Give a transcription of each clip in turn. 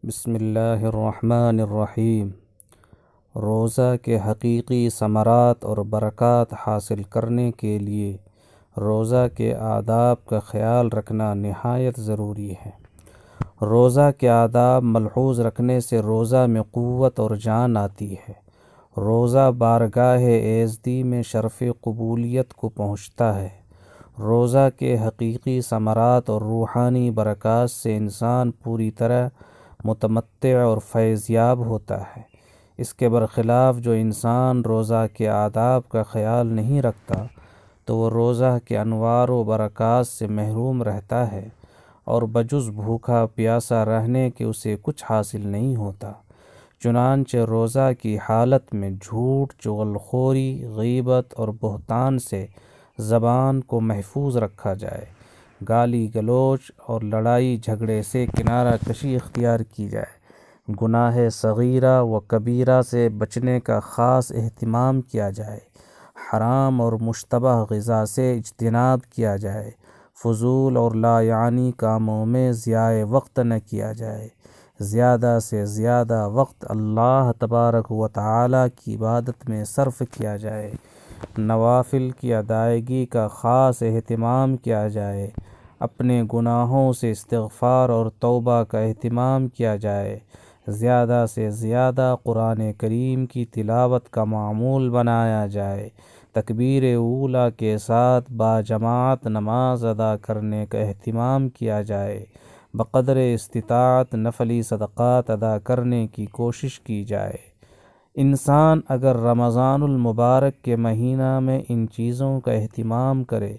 بسم اللہ الرحمن الرحیم۔ روزہ کے حقیقی ثمرات اور برکات حاصل کرنے کے لیے روزہ کے آداب کا خیال رکھنا نہایت ضروری ہے۔ روزہ کے آداب ملحوظ رکھنے سے روزہ میں قوت اور جان آتی ہے۔ روزہ بارگاہ ایزدی میں شرف قبولیت کو پہنچتا ہے۔ روزہ کے حقیقی ثمرات اور روحانی برکات سے انسان پوری طرح متمتع اور فیض یاب ہوتا ہے۔ اس کے برخلاف جو انسان روزہ کے آداب کا خیال نہیں رکھتا تو وہ روزہ کے انوار و برکات سے محروم رہتا ہے اور بجز بھوکا پیاسا رہنے کے اسے کچھ حاصل نہیں ہوتا۔ چنانچہ روزہ کی حالت میں جھوٹ، چغلخوری، غیبت اور بہتان سے زبان کو محفوظ رکھا جائے، گالی گلوچ اور لڑائی جھگڑے سے کنارہ کشی اختیار کی جائے، گناہ صغیرہ و کبیرہ سے بچنے کا خاص اہتمام کیا جائے، حرام اور مشتبہ غذا سے اجتناب کیا جائے، فضول اور لا یعنی کاموں میں ضیاع وقت نہ کیا جائے، زیادہ سے زیادہ وقت اللہ تبارک و تعالی کی عبادت میں صرف کیا جائے، نوافل کی ادائیگی کا خاص اہتمام کیا جائے، اپنے گناہوں سے استغفار اور توبہ کا اہتمام کیا جائے، زیادہ سے زیادہ قرآن کریم کی تلاوت کا معمول بنایا جائے، تکبیر اولیٰ کے ساتھ باجماعت نماز ادا کرنے کا اہتمام کیا جائے، بقدر استطاعت نفلی صدقات ادا کرنے کی کوشش کی جائے۔ انسان اگر رمضان المبارک کے مہینہ میں ان چیزوں کا اہتمام کرے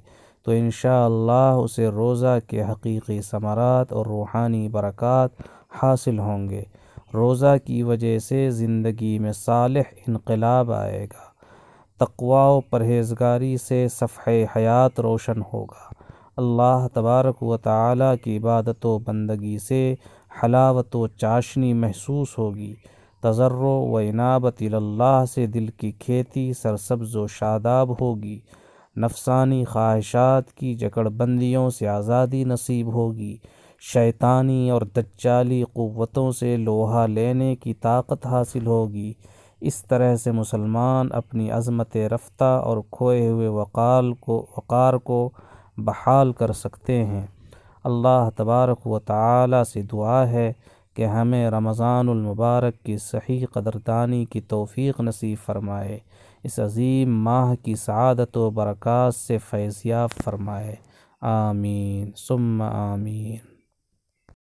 تو انشاءاللہ اسے روزہ کے حقیقی ثمرات اور روحانی برکات حاصل ہوں گے۔ روزہ کی وجہ سے زندگی میں صالح انقلاب آئے گا، تقوی و پرہیزگاری سے صفحہ حیات روشن ہوگا، اللہ تبارک و تعالی کی عبادت و بندگی سے حلاوت و چاشنی محسوس ہوگی، تضرع و انابت اللہ سے دل کی کھیتی سرسبز و شاداب ہوگی، نفسانی خواہشات کی جکڑ بندیوں سے آزادی نصیب ہوگی، شیطانی اور دجالی قوتوں سے لوہا لینے کی طاقت حاصل ہوگی۔ اس طرح سے مسلمان اپنی عظمت رفتہ اور کھوئے ہوئے وقار کو بحال کر سکتے ہیں۔ اللہ تبارک و تعالی سے دعا ہے کہ ہمیں رمضان المبارک کی صحیح قدردانی کی توفیق نصیب فرمائے، اس عظیم ماہ کی سعادت و برکات سے فیض یاب فرمائے، آمین ثم آمین۔